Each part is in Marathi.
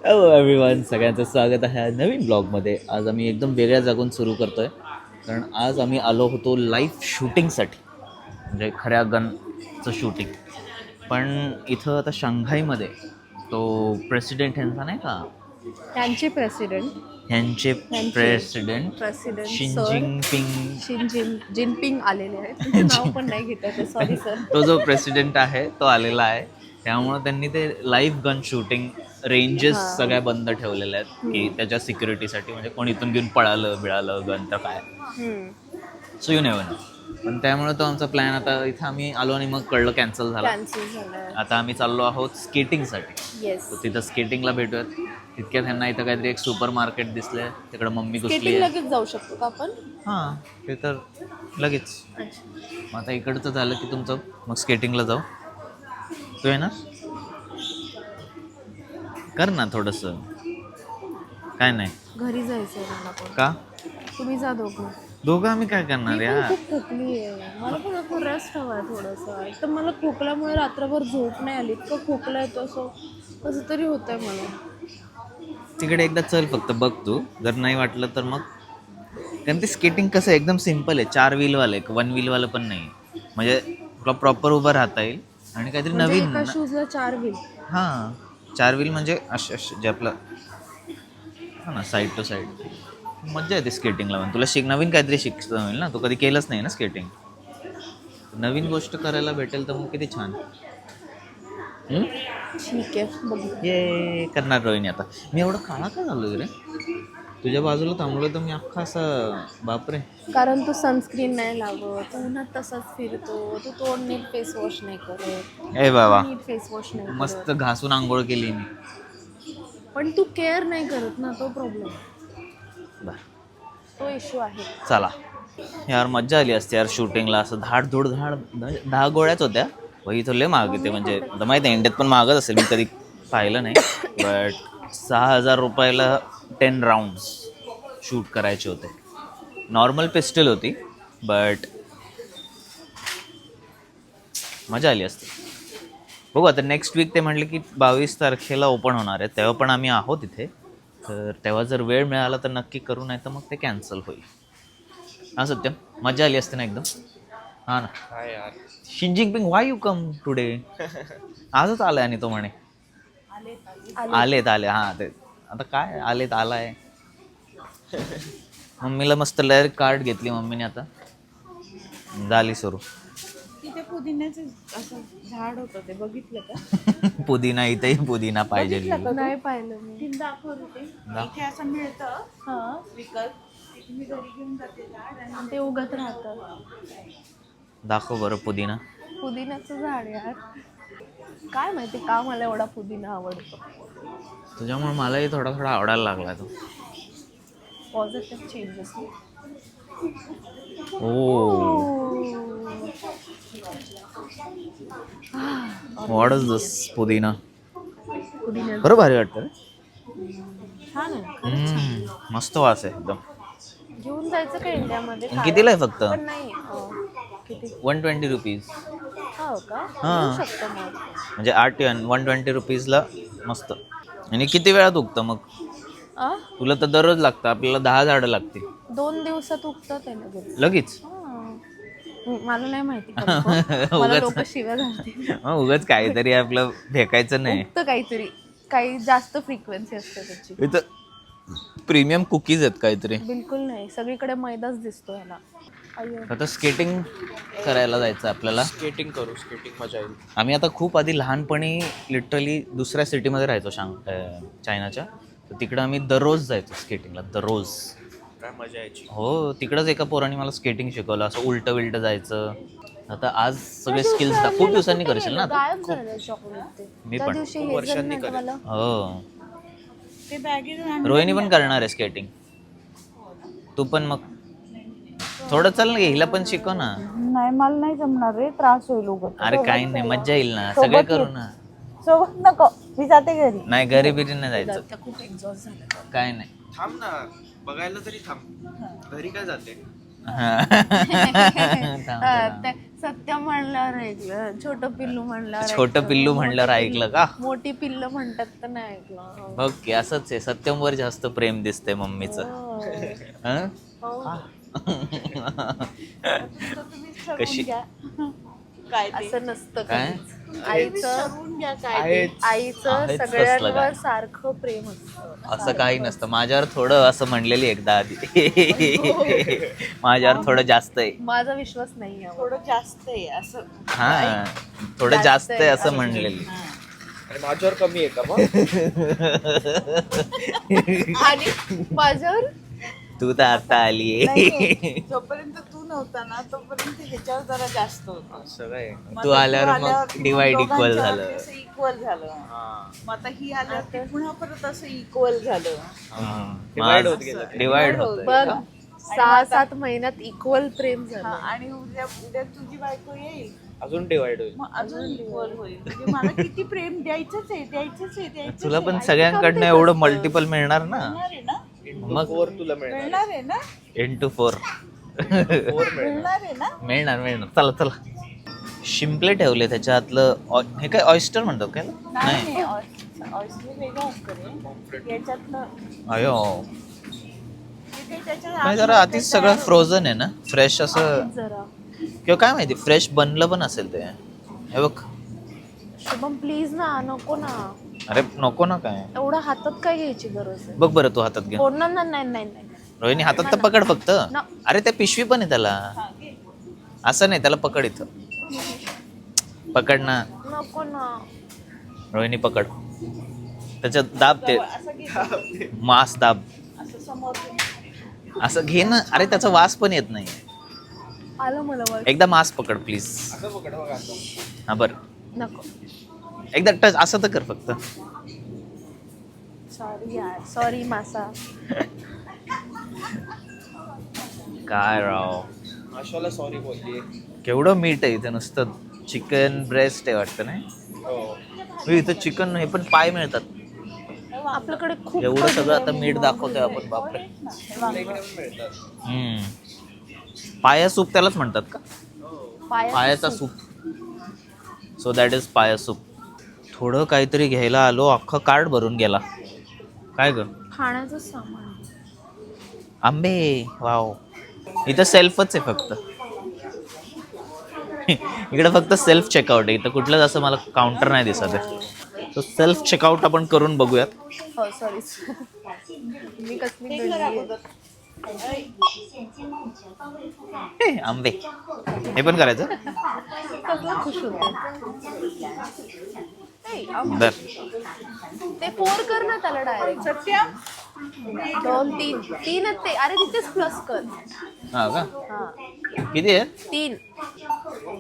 हॅलो एव्हरीवन, सगळ्यांचं स्वागत आहे नवीन ब्लॉगमध्ये. आज आम्ही एकदम वेगळ्या जागून सुरू करतो आहे, कारण आज आम्ही आलो होतो लाईव्ह शूटिंगसाठी, म्हणजे खऱ्या गनचं शूटिंग. पण इथं आता शांघाईमध्ये तो प्रेसिडेंट ह्यांचा नाही का, त्यांचे प्रेसिडेंट ह्यांचे प्रेसिडेंट शिन सर जिनपिंग जिनपिंग आलेले आहेत. त्यांचं नाव पण नाही घेत आहे, सॉरी सर. तो जो प्रेसिडेंट आहे तो आलेला आहे. त्यामुळं त्यांनी ते लाईव्ह गन शूटिंग रेंजेस हां. सगळ्या बंद ठेवलेल्या आहेत की त्याच्या सिक्युरिटीसाठी, म्हणजे कोणी इथून घेऊन पळालं बिळालं गन तर काय, सो यू नेव्हर नो. पण त्यामुळे तो आमचा प्लॅन आता इथं आम्ही आलो आणि मग कळलं कॅन्सल झाला. कॅन्सल झालं. आता आम्ही चाललो आहोत स्केटिंगसाठी. येस. तर तिथं स्केटिंगला भेटूयात. तितक्यात त्यांना इथं काहीतरी एक सुपर मार्केट दिसलंय, तिकडं मम्मी घुसली स्केटिंग आहे. लगेच जाऊ शकतो का आपण? हां, ते तर लगेच. मग आता इकडचं झालं की तुमचं मग स्केटिंगला जाऊ. तू आहे ना, कर ना थोडंसं. काय नाही घरी जायचंय मला पण. का, तुम्ही जा दोघं. दोघं आम्ही काय मी करणार पण यार. खूप थकली आहे. मला पण असं रेस्ट हवा आहे थोडंसं. एक तर मला खोकल्यामुळे रात्रभर झोप नाही आली. इतकं खोकलं येतं, असं कसं तरी होतंय मला. तिकडे एकदा चल, फक्त बघ तू. जर नाही वाटलं तर मग, कारण ते स्केटिंग कसं एकदम सिम्पल आहे. 4 व्हीलवालं आहे, 1 व्हीलवालं पण नाही. म्हणजे तुला प्रॉपर उभं राहता येईल आणि काहीतरी म्हणजे नवीन एका ना. शूजला 4 व्हील. हां, 4 व्हील म्हणजे जे आपलं हां ना, साईड टू साईड. मज्जा येते स्केटिंगला. पण तुला नवीन काहीतरी शिकता होईल ना, तू कधी केलंच नाही ना स्केटिंग. नवीन गोष्ट करायला भेटेल तर मग किती छान. ठीक आहे, बघू. ये करणार रोहिणी. आता मी एवढं काळा का झालो रे, तुझ्या बाजूला थांबलो तर मी अख्खा असं बापरे. कारण तू सनस्क्रीन नाही लावत, तू उन्हात तसाच फिरतो, तू तोंड नीट फेस वॉश नाही करत, ए बाबा, नीट फेस वॉश नाही मस्त करत. घासून आंघोळ केली मी. पण तू केअर नाही करत ना, तो प्रॉब्लेम, बर, तो इश्यू आहे. चला यार, मज्जा आली असते यार शूटिंगला. असं धाड धूड धाड 10 गोळ्याच होत्या. वही तो लय महाग येते, म्हणजे आता माहिती आहे इंडियात पण महागच असेल, मी कधी पाहिलं नाही. बट 6,000 रुपयाला 10 राऊंड्स शूट करायचे होते. नॉर्मल पिस्टल होती, बट मजा आली असते. बघू आता नेक्स्ट वीक ते म्हटले की 22 तारखेला ओपन होणार आहे, तेव्हा पण आम्ही आहोत इथे. तर तेव्हा जर वेळ मिळाला तर नक्की करू, नाही तर मग ते कॅन्सल होईल. हा सत्यम, मजा आली असते ना एकदम. हा ना. काय यार, शिन Jinping why you come today. आजच आलाय आणि तो म्हणे आले. हां, ते आता काय आलेत आलाय. मम्मीला मस्त लेअर कार्ड घेतली मम्मीने, आता झाली सुरू. तिथे पुदिन्याचं असं झाड होतं, ते बघितलं का? पुदिना, इथेही पुदिना पाहिजे. नाही पाहिलं मी. इथे असं मिळतं हां, विकत. तिथे मी घरी घेऊन जाते झाड आणि ते उगत राहतं. दाखव बरं पुदिना. पुदिन्याचं झाड यार, काय माहिती का मला एवढा पुदिना आवडतो. तुझ्यामुळे मलाही थोडा थोडा आवडायला लागला तो. Positive changes. Oh, what is this pudina. पुदिना बरं भारी वाटतं रे. छान आहे. मस्त वास आहे एकदम. घेऊन जायचं का इंडियामध्ये? कितीला आहे फक्त? पण नाही किती? 120 रुपीज. हो का? हां. घेऊ शकतो मग. म्हणजे 120 रुपीजला मस्त. आणि किती वेळात उगतं मग? तुला तर दररोज लागतं, आपल्याला 10 झाडं लागतील. 2 दिवसात उगतं ते लगेच. लगेच. मला नाही माहिती मला लोक शिव्या घालतील. उगाच काहीतरी आपलं फेकायचं नाही. उगतं काहीतरी, काही जास्त फ्रिक्वेन्सी असते त्याची. इथं प्रीमियम कुकीज आहेत काहीतरी. बिलकुल नाही, सगळीकडे मैदाच दिसतो ह्याला. आता स्केटिंग करायला जायचं आपल्याला. स्केटिंग करू, स्केटिंग मजा येईल. आम्ही आता खूप आधी लहानपणी लिटरली दुसऱ्या सिटीमध्ये राहायचो, चायनाच्या. तर तिकडं आम्ही दररोज जायचो स्केटिंगला, दररोज. काय मजा यायची. हो, तिकडंच एका पोराने मला स्केटिंग शिकवलं, असं उलटं विलटं जायचं. आता आज सगळे स्किल्स खूप दिवसांनी करशील ना आता. गायब झालं चॉकलेट ते. मी त्या पण. दिवशी खूप वर्षांनी हेझलनट वाला. हो, ते बॅगेत रोहिणी पण करणार आहे स्केटिंग. तू पण मग थोडं चल ना, हिला पण शिकव ना. नाही, मला नाही जमणार रे, त्रास होईल उगत. अरे काही नाही, मज्जा येईल ना, सगळे करू ना. सोबत नको, मी जाते घरी. नाही, घरी बिरी नाही जायचं. त्या खूप एक्झॉस्ट झाल्या. काय नाही. थांब ना, बघायला तरी थांब. घरी काय जाते. ते सत्य म्हणल्यावर ऐकलं, छोटं पिल्लू म्हणल्यावर छोटं पिल्लू म्हणल्यावर ऐकलं का? मोठी पिल्ल म्हणतात तर नाही ऐकलं. ओके असंच आहे, सत्यमवर जास्त प्रेम दिसतंय मम्मीचं. हं? कशी काय ते असं नसतं काय? कधीच. आईचं ठरवून घ्या काय ते. आईचं आहेच कसलं सगळ्यांवर काय? सारखं प्रेम असतं. असं काही नसतं. माझ्यावर थोडं असं म्हणलेली एकदा आधी. माझ्यावर थोडं जास्त आहे. माझा विश्वास नाही आहे. थोडं जास्त आहे असं. हा थोडं जास्त आहे असं म्हणलेली. आणि माझ्यावर कमी आहे का मग? आणि माझ्यावर तू तर आता आलीये. नाही, जोपर्यंत तू नव्हता ना तोपर्यंत ह्याच्यावर जरा जास्त होतं. सगळं मग तू आता आल्यावर मग डिवाइड इक्वल झालं. इक्वल झालं. मग आता ही आल्यावर ते पुन्हा परत असं इक्वल झालं. Divide होत गेलं. डिवाइड होत. बघ 6-7 महिन्यात इक्वल प्रेम हा, झालं. आणि उद्या तुझी बायको येईल अजून डिवाइड होईल. मग अजून इक्वल होईल. म्हणजे मला किती प्रेम द्यायचंच आहे. तुला पण सगळ्यांकडनं एवढं मल्टिपल मिळणार ना. मिळणार आहे ना मग 4 तुला मिळणार. मिळणार आहे ना 4 4 मिळणार. मिळणार आहे ना. मिळणार. चला शिंपले ठेवले त्याच्यातलं हे काय ऑयस्टर म्हणतात काय? नाही नाही ऑइस्टर वेगळं असतं रे. याच्यातलं अयो ते त्याच्यात नाही जरा आधीच सगळं फ्रोझन आहे ना, फ्रेश असं जरा किंवा काय माहिती फ्रेश बनलं पण असेल ते. हे बघ शुभम प्लीज ना, नको ना, अरे नको ना काय. एवढं हातात काय घ्यायची गरज आहे? बघ बरं तू हातात घे. हो ना, नाही रोहिणी हातात तर पकड फक्त. ना. अरे त्या पिशवी पण आहे त्याला. असं नाही त्याला पकड इथं. पकड ना नको ना. रोहिणी पकड. त्याच्यात दाब ते असं घे. मांस दाब. असं समोर असं घे ना. अरे त्याचा वास पण येत नाही. आलं मला वर. एकदा मांस पकड प्लीज. असं पकड बघा असं. हा बर नको. एकदा टच असं तर कर फक्त. सॉरी यार, सॉरी मासा. काय राव आशाला सॉरी बोलली. केवढं मीठ आहे इथं. नुसतं चिकन ब्रेस्ट आहे वाटतं नाही. हो. इथं चिकन हे पण पाय मिळतात. आपल्याकडे खूप एवढं सगळं आता मीठ दाखवतोय आपण. बापरे. इकडे पण मिळतात. पाया सूप त्यालाच म्हणतात का? पायाचं पायाचा soup. Soup. So that is पाया सूप. थोडं काहीतरी घ्यायला आलो, अख्खं कार्ड भरून गेला. काय ग? खाण्याचं सामान. आंबे. वाव. इथं सेल्फच आहे फक्त. इकडे फक्त सेल्फ चेकआउट आहे. इथं कुठलंच असं मला काउंटर नाही दिसत आहे. तो सेल्फ चेकआउट आपण करून बघूयात. हो सॉरी. मी कसली गडबड. हे, आंबे. हे पण करायचं. सगळं खुश होतं. बर ते 4 कर ना त्याला डायरेक्ट. सत्या 2, 3 ते. अरे तिथेच प्लस कर. हा का? हा किती आहे? 3.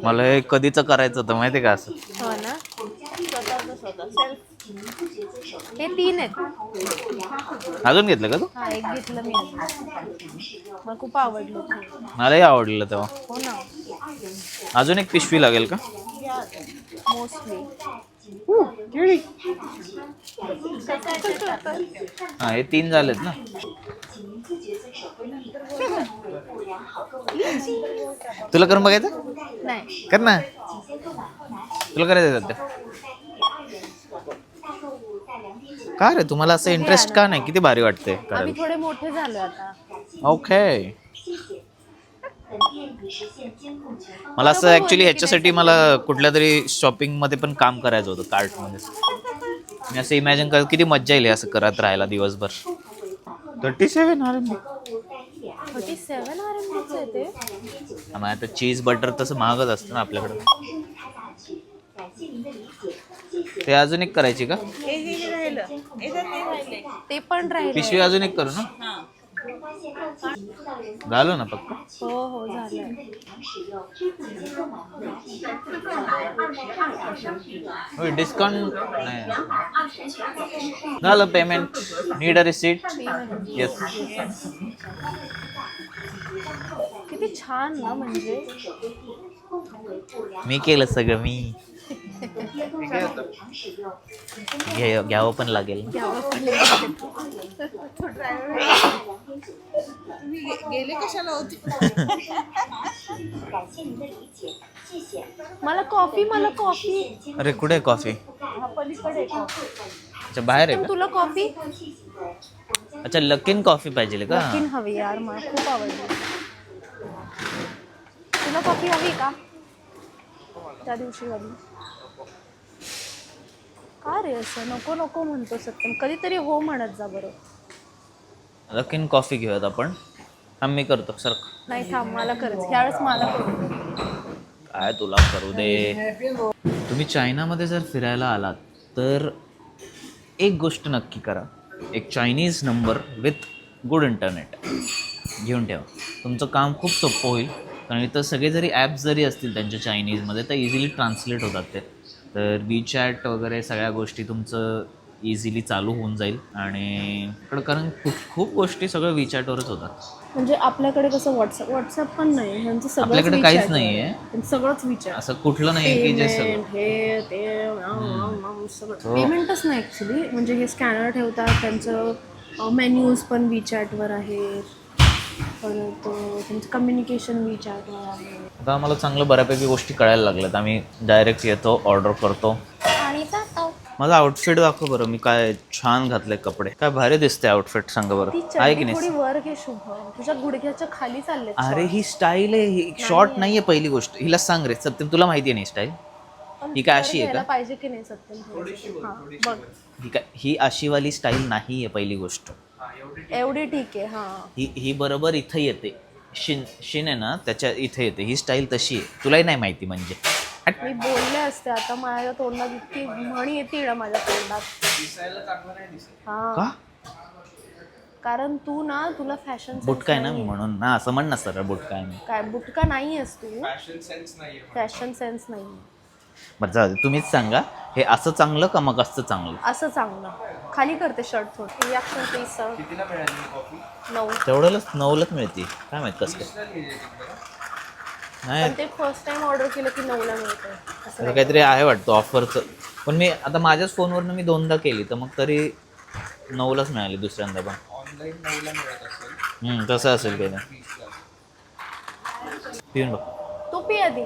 मला हे कधीच करायचं होतं माहिती आहे का असं. हो ना. स्वतः सेल्फ. हे 3 आहेत. अजून घेतलं का तू? हा एक घेतलं मी. मला खूप आवडलं. मलाही आवडलेलं तेव्हा. हो ना. अजून एक पिशवी लागेल का? मोस्टली. हा हे 3 झालेत ना. तुला करून बघायचं? नाही. कर ना. तुला करायचं सध्या. का रे तुम्हाला असं इंटरेस्ट का नाही? किती भारी वाटते आम्ही करायला. थोडे मोठे झालो आता. ओके. मला असं ऍक्च्युली ह्याच्यासाठी मला कुठल्या तरी शॉपिंग मध्ये पण काम करायचं होतं, कार्ट मध्ये. मी असं इमॅजिन करत किती मज्जा येईल असं करत राहायला दिवसभर. 37 RMB. 37 RMB आहे ते. मग आता चीज बटर तसं महागच असतं ना आपल्याकडं. ते अजून एक करायची का? हे राहिलं. याच्यात हे राहिले. ते पण राहिले. पिशवी अजून एक करू ना. हा. झालं ना पक्का. हो झालं. डिस्काउंट नाही झालं. Payment need a receipt. Yes. किती छान ना. म्हणजे मी केलं सगळं. मी घ्यावं पण लागेल ना. घ्यावं पण लागेल. तुम्ही गेले कशाला होते? मला कॉफी. अरे कुठे आहे कॉफी? हा पलीकडे कॉफी. अच्छा बाहेर आहे तुला कॉफी का? अच्छा लकीन कॉफी पाहिजे का? नक्कीन हवी यार, मला खूप आवडली. तुला कॉफी हवी का? त्या दिवशी हवी का रे? असं नको नको म्हणतो सत्यम, कधीतरी हो म्हणत जा बरं. लकीन कॉफी घेऊयात आपण. थांब मी करतो सर. नाही थांब, मला करायचं यावेळेस, मला करू दे. काय तुला करू दे. तुम्ही चायनामध्ये जर फिरायला आलात तर एक गोष्ट नक्की करा, एक Chinese number with good internet घेऊन ठेवा. तुमचं काम खूप सोपं होईल, कारण इथं सगळे जरी ॲप्स जरी असतील त्यांच्या चायनीजमध्ये तर इझिली ट्रान्सलेट होतात ते. तर वीचॅट वगैरे सगळ्या गोष्टी तुमचं इझिली चालू होऊन जाईल. आणि कारण खूप गोष्टी सगळं वीचॅटवरच होतात. म्हणजे आपल्याकडे कसं व्हॉट्सअप पण नाही, ह्यांचं सगळं आपल्याकडे काहीच नाही आहे, सगळंच विचार. असं कुठलं नाही आहे की जे सगळं हे ते सगळं पेमेंटच नाही ॲक्च्युली. म्हणजे हे स्कॅनर ठेवतात, त्यांचं मेन्यूज पण विचॅटवर आहेत, परत त्यांचं कम्युनिकेशन विचॅटवर आहे. आता आम्हाला चांगलं बऱ्यापैकी गोष्टी कळायला लागल्यात. आम्ही डायरेक्ट येतो, ऑर्डर करतो. आणि जातो. माझा आउटफिट दाखव बरं, मी काय छान घातले कपडे, काय भारी दिसते आउटफिट, सांगा बरं ती आहे की चड्डी थोडी नाही? वर घे शुभम, तुझ्या गुडघ्याच्या खाली चालले. अरे ही स्टाईल आहे, ही शॉर्ट नाहीये. पहिली गोष्ट हिला सांग रे सत्यम, तुला माहिती नाही स्टाईल ही काय अशी आहे का? पाहिजे की नाही सत्यम? हा बघ, ही काय ही अशीवाली स्टाईल नाही आहे पहिली गोष्ट. एवढी ठीक आहे. हा ही बरोबर इथं येते, शिन आहे ना त्याच्या इथे येते, ही स्टाईल तशी आहे. तुलाही नाही माहिती म्हणजे? मी बोलले असते, आता माझ्या तोंडात इतकी म्हणी येते ना माझ्या तोंडात. दिसायला चांगलं नाही दिसत. हा का? कारण तू ना, तुला फॅशन बुटका आहे ना मी, म्हणून ना असं म्हण ना सर, बुटका आहे मी. काय बुटका नाही आहेस तू, फॅशन सेन्स नाहीये. फॅशन सेन्स नाही. बरं जाऊ दे, तुम्हीच सांगा हे असं चांगलं का मग असं चांगलं? असं चांगलं. खाली करते शर्ट थोडं. Reaction please sir. कितीला मिळाली ही कॉफी? 9. तेवढंच 9लाच मिळते, काय माहित कसं काय. कितीला लिहिलंय तिकडे? नाही पण ते फर्स्ट टाइम ऑर्डर केलं की 9ला मिळतं असं असं नाही. काहीतरी आहे वाटतं ऑफरचं. पण मी आता माझ्याच फोनवरनं मी 2दा केली तर मग तरी 9लाच मिळाली दुसऱ्यांदा पण. ऑनलाईन 9ला मिळत असेल, तसं असेल काही नाही. 20ला. पिऊन बघ. तू पी आधी.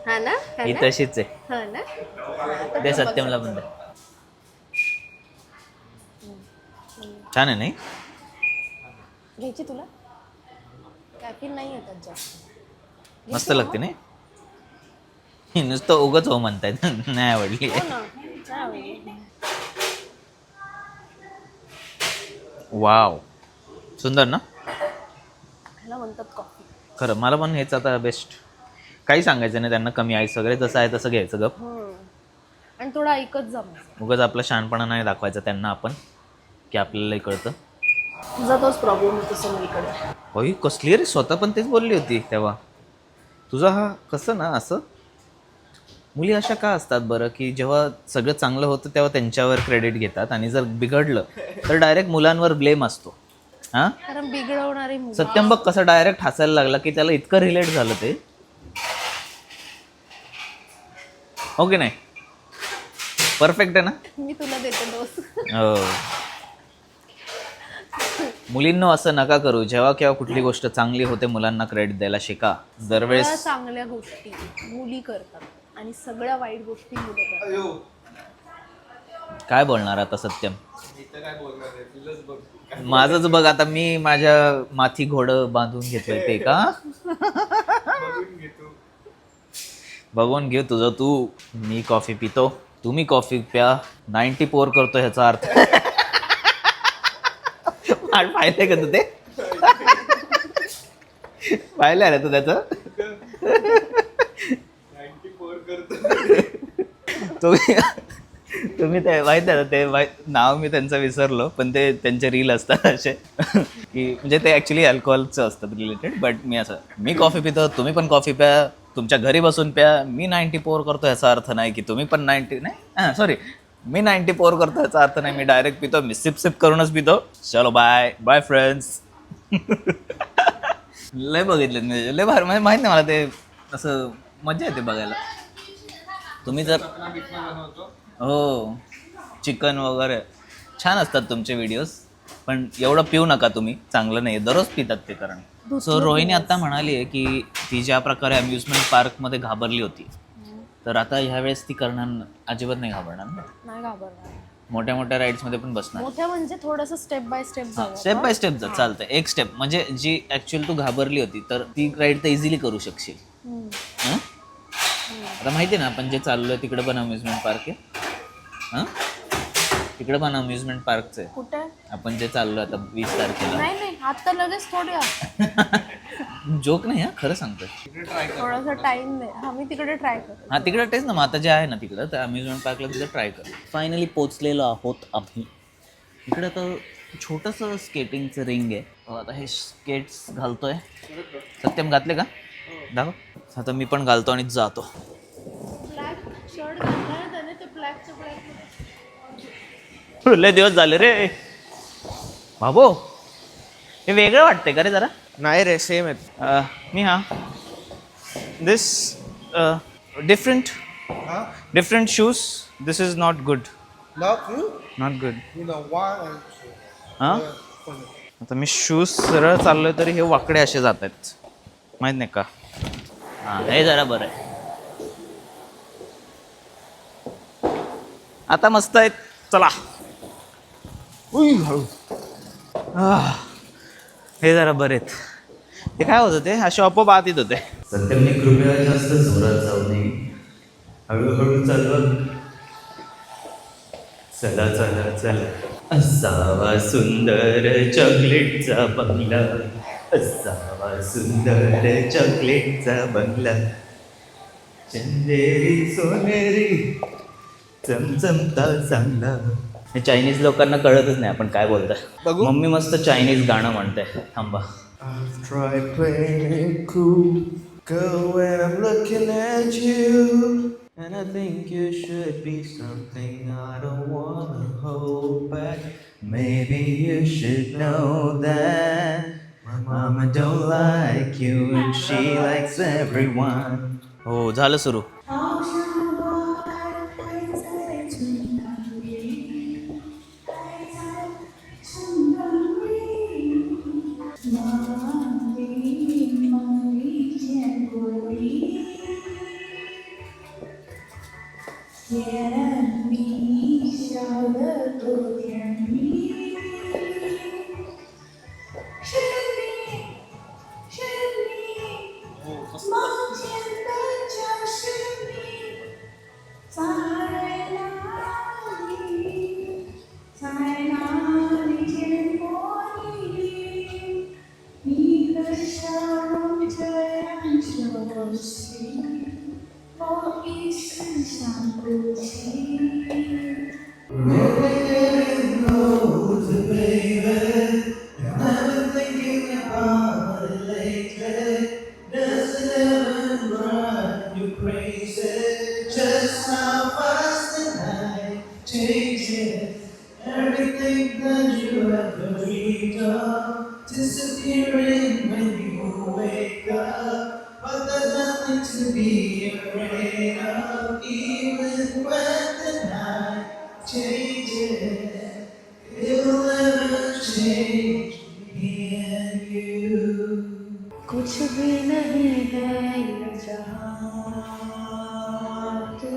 हा ना, हा ही ना, तशीच आहे. हा ना. दे सत्यमला पण दे. छान आहे नाही? घ्यायची तुला? कॅफीन नाही येतात जास्त. मस्त लागते नाही? ही नुसतं उगच हो म्हणतायत नाही आवडली. हो ना, काय आवडली? वाव सुंदर ना. ह्याला म्हणतात कॉफी. खरं मला पण हेच आता बेस्ट. काही सांगायचं नाही त्यांना, कमी आहे सगळे, जसं आहे तसं घ्यायचं गप. आणि थोडं ऐकत जा मग. उगाच आपला शहाणपणा नाही दाखवायचा त्यांना आपण, की आपल्यालाही कळतं. तुझा तोच प्रॉब्लेम होतो सगळीकडे. होई कसली रे, स्वतः पण तेच बोलली होती तेव्हा. तुझा हा कसं ना असं, मुली अशा का असतात बरं, की जेव्हा सगळं चांगलं होतं तेव्हा त्यांच्यावर क्रेडिट घेतात आणि जर बिघडलं तर डायरेक्ट मुलांवर ब्लेम असतो. हां कारण बिघडवणारी मुलं. सत्यम बघ कसं डायरेक्ट हसायला लागला, की त्याला इतकं रिलेट झालं ते. हो की नाही? परफेक्ट आहे ना? मी तुला देते दोस्त. हो. मुलींनो असं नका करू, जेव्हा केव्हा कुठली गोष्ट चांगली होते मुलांना क्रेडिट द्यायला शिका. सगळ्या दरवेळेस चांगल्या गोष्टी मुली करतात आणि सगळ्या वाईट गोष्टी मुलं करतात. अयो, काय बोलणार आता सत्यम? मी तर काय बोलणार आहे, तुलाच बघ. माझंच बघ आता, मी माझ्या माथी घोडं बांधून घेतोय ते का? बघून घे तू. बघून घे तुझं तू. मी कॉफी पितो, तुम्ही कॉफी प्या. 90 पोर करतो ह्याचा अर्थ. पाहिलंय का तू ते? पाहिलंय ना तू त्याचं? 94 करतो. तुम्ही ते माहिती आहे ना, ते नाव मी त्यांचं विसरलो, पण ते त्यांचे रील असतात असे, की म्हणजे ते ॲक्च्युली अल्कोहोलचं असतात रिलेटेड. बट मी कॉफी पितो, तुम्ही पण कॉफी प्या, तुमच्या घरी बसून प्या. मी 94 करतो ह्याचा अर्थ नाही की तुम्ही पण 90 नाही, हां सॉरी, मी 94 करतो ह्याचा अर्थ नाही, मी डायरेक्ट पितो, मी सिप करूनच पितो. चलो बाय बाय फ्रेंड्स. लय बघितले मी, लय भारी, म्हणजे माहीत नाही मला ते असं मजा येते बघायला. तुम्ही जर बनवतो. हो चिकन वगैरे छान असतात तुमचे व्हिडिओज, पण एवढं पिऊ नका तुम्ही, चांगलं नाही, दररोज पितात ते. कारण सो रोहिणी आता म्हणाली आहे की ती ज्या प्रकारे अम्युजमेंट पार्कमध्ये घाबरली होती, तर आता ह्यावेळेस ती करणार, अजिबात नाही घाबरणार ना. नाही घाबरणार. मोठ्या मोठ्या राईड्समध्ये पण बसणार. मोठ्या म्हणजे थोडंसं स्टेप बाय स्टेप जाऊ. स्टेप बाय स्टेप जा, चालतंय. एक स्टेप म्हणजे जी ॲक्च्युअली तू घाबरली होती, तर ती राईड तर इझिली करू शकशील. हं? आता माहिती आहे ना आपण जे चाललोय तिकडे पण अम्युजमेंट पार्क आहे. हां, तिकडे पण अम्युजमेंट पार्कच आहे. कुठे? आपण जे चाललोय आता 20 तारखेला. नाही नाही, आता लगेच थोडी जोक नाही, हा खरं सांगतोय. थोडासा टाइम दे. हा, मी तिकडे ट्राय करते. हां, तिकडे तेच ना, मग आता जे आहे ना तिकडं, तर अम्युजमेंट पार्कला तिकडे ट्राय कर. फायनली पोचलेलो आहोत आम्ही. इकडे तर छोटंसं स्केटिंगचं रिंग आहे. आता हे स्केट्स घालतोय. सत्यम घातले का? दाखव. आता मी पण घालतो आणि जातो. ब्लॅक शर्ट घातला त्याने, ते ब्लॅकचं ब्लॅक. लय दिवस झाले रे बाबो. हे वेगळं वाटतंय का रे जरा? नाही रे, सेम आहेत. मी हा this different shoes. This is not good. Not you? Not good. You know why? हां, आता मी शूज सरळ चाललोय तरी हे वाकडे असे जात आहेत, माहीत नाही का? हां, हे जरा बरं आहे. आता मस्त आहेत. चला. हे जरा बरे आहेत. ते काय होतं, ते असे आपोआप आत येत होते. सत्यमने कृपया जास्त जोरात जाऊ नये, हळूहळू चालवा. चला चला चला. असावा सुंदर चॉकलेटचा बंगला, असावा सुंदर चॉकलेटचा बंगला, चंदेरी सोनेरी चमचमता चांगला. हे चायनीज लोकांना कळतच नाही आपण काय बोलतोय. बघू. मम्मी मस्त चायनीज गाणं म्हणते, थांबा. I've tried playing it cool, girl, when I'm looking at you, and I think you should be something I don't wanna hold back. Maybe you should know that my mama don't like you and she likes everyone. हो, झालं सुरू. कुछ भी नहीं है ये जहां, तू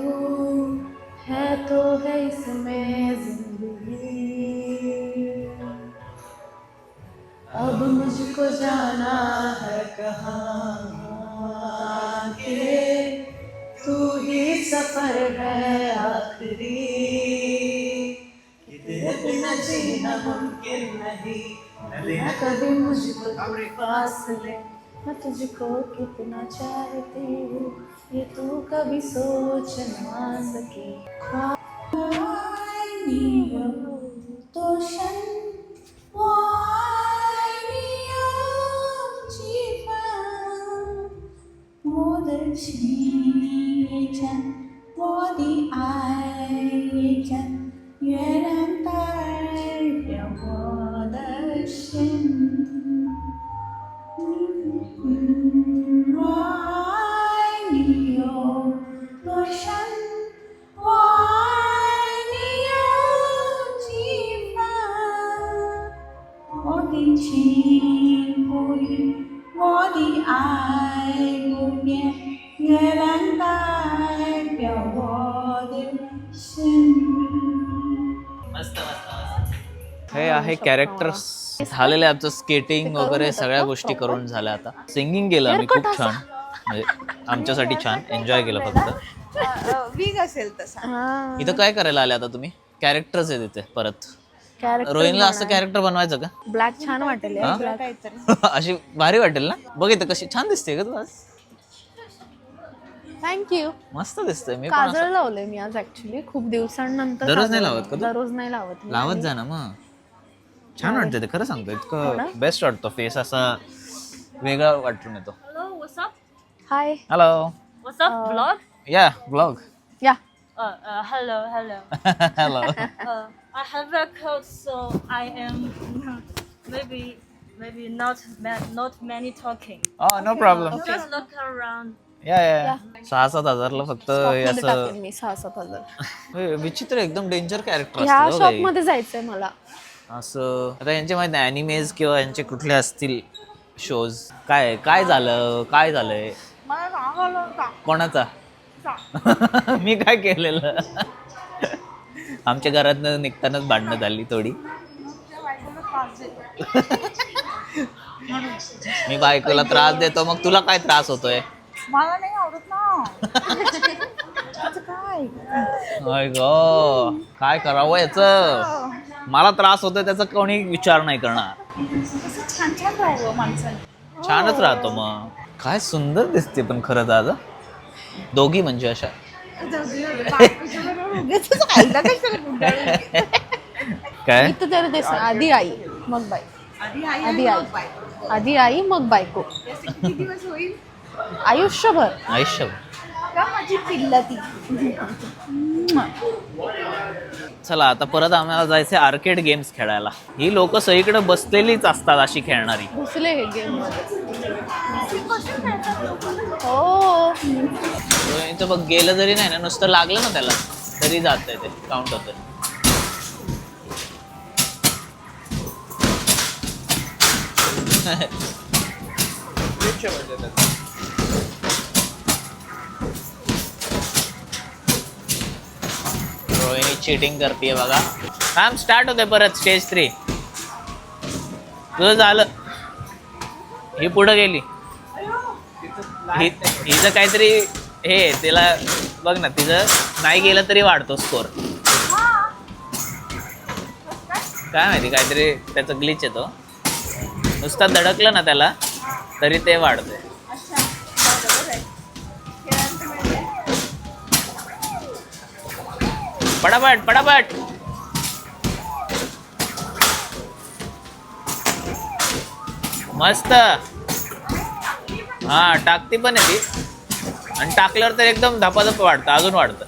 है तो है इसमें जिंदगी. अब मुझको जाना है कहाँ के तू ही सफर है आखिरी. बिना जीना मुमकिन नहीं, न कभी मुझको पास ले. मैं तुझको कितना चाहती हूँ ये तू कभी सोच ना सकी. Why 我的爱不变，月亮代表我的心。 मस्त मस्त हे आहे कॅरेक्टर्स झालेले आमचं स्केटिंग वगैरे सगळ्या गोष्टी करून झाल्या आता सिंगिंग केलं आम्ही खूप छान म्हणजे आमच्यासाठी छान एन्जॉय केलं फक्त वीग असेल तसा. इथं काय करायला आले आता तुम्ही कॅरेक्टर्स आहे तिथे परत कॅरेक्टर रोहिणला असं कॅरेक्टर बनवायचं का ब्लॅक छान वाटेल हा? काहीतरी अशी भारी वाटेल ना बघ इथं कशी छान दिसते का तू आज थँक्यू. मस्त दिसतंय मी पण असं- काजळ लावलंय मी आज ऍक्च्युली खूप दिवसांनंतर. दररोज नाही काजळ लावत का तू? दररोज नाही लावत मी. लावत जा ना मग छान वाटतं ते खरं सांगतो इतकं बेस्ट वाटतो फेस असा वेगळा वाटून येतो Hello, what's up? Hi. Hello What's up, vlog? या ब्लॉग या. Hello, hello. Hello I have a cold, so I am maybe not many talking. No problem Just look around. या या 6,000-7,000ला फक्त मध्ये असं टाकेन मी 6,000-7,000. हे विचित्र एकदम डेंजर कॅरेक्टर ह्या असतं शॉप मध्ये जायचंय मला. असं आता यांचे माहिती नाही अॅनिमेज किंवा यांचे कुठले असतील शोज काय झालंय मला राग आला होता. कोणाचा मी काय केलेलं आमच्या घरातनं निघतानाच भांडणं झाली थोडी त्या बायकोला त्रास देतो. मी बायकोला त्रास देतो मग तुला काय त्रास होतोय मला नाही आवडत ना. त्याचं काय अय गो काय करावं याचं मला त्रास होतोय त्याचा कोणी विचार नाही करणार असं छान छान राहावं माणसाने. छानच राहतो मग काय सुंदर दिसते पण खरं दादा दोघी म्हणजे अशा बायकोच्या बरोबर उगाचच आईला कशाला गुंडाळी. काय इथं तर ते आधी आई मग बाई. आधी आई आधी आणि आई मग बायको. आधी आई मग बायको याचे किती दिवस होईल आयुष्यभर. आयुष्य का माझी पिल्ला ती. चला आता परत आम्हाला जायचं आर्केड गेम्स खेळायला ही लोक सगळीकडे बसलेलीच असतात अशी खेळणारी घुसले हे गेम मध्ये. हो इथं बघ गेलं जरी नाही ना नुसतं लागलं ना त्याला तरी जात ते काउंट होतं रोहिणी चिटिंग करते बघा काम स्टार्ट होते परत स्टेज 3 तुझं झालं ही पुढं गेली हिचं काहीतरी हे तिला बघ ना तिचं नाही गेलं तरी वाढतो स्कोर काय माहिती काहीतरी त्याचं ग्लिच येतो नुसता धडकलं ना त्याला तरी ते वाढतंय पटापट पटापट मस्त हा टाकती पण आहे ती आणि टाकल्यावर तर एकदम धपाधप वाढतं अजून वाढतं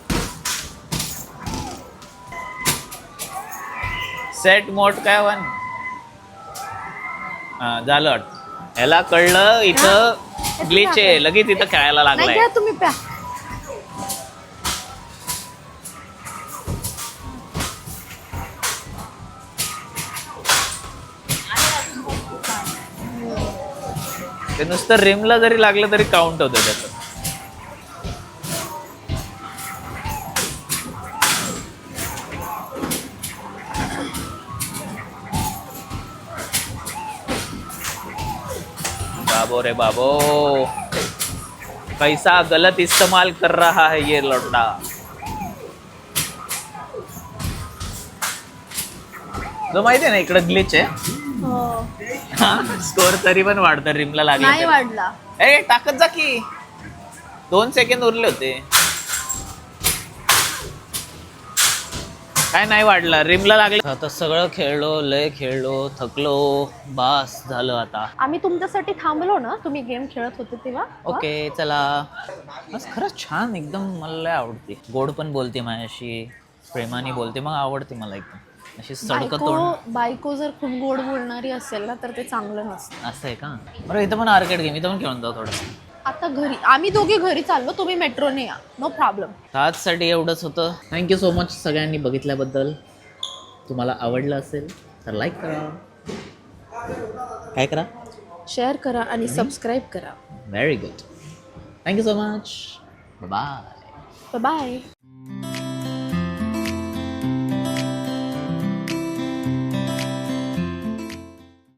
सेट मोड काय वन हा झालं वाटतं ह्याला कळलं इथं ग्लिच आहे लगेच इथं खेळायला नाही लागलाय घ्या तुम्ही प्या. ते नुसतं रिमला जरी लागलं तरी काउंट होतं त्याचं बाबो रे बाबो पैसा गलत इस्तेमाल कर रहा है ये लौंडा जो माहिती आहे ना इकडं ग्लिच आहे स्कोर तरी पण वाढतं रिमला लागला नाही वाढला. ए टाकत जा की 2 सेकंद उरले होते काय नाही वाढला रिमला लागलं आता सगळं खेळलो लय खेळलो थकलो बास झालं आता आम्ही तुमच्यासाठी थांबलो ना तुम्ही गेम खेळत होते तेव्हा. ओके चला बस खरंच छान एकदम मला लय आवडते गोड पण बोलते माझ्याशी प्रेमाने बोलते मग आवडते मला एकदम अशी सडकं तोंड बायको जर खूप गोड बोलणारी असेल ना तर ते चांगलं नसतं. असं आहे का बरं इथं पण आर्केड गेम इथं पण खेळून जाऊ थोडं आता घरी आम्ही दोघे घरी चाललो तुम्ही मेट्रोने या नो प्रॉब्लेम. आजसाठी एवढंच होतं थँक्यू सो मच सगळ्यांनी बघितल्याबद्दल तुम्हाला आवडलं असेल तर लाईक करा काय करा शेअर करा आणि सबस्क्राईब करा. Very good. Thank you so much. Bye. Bye.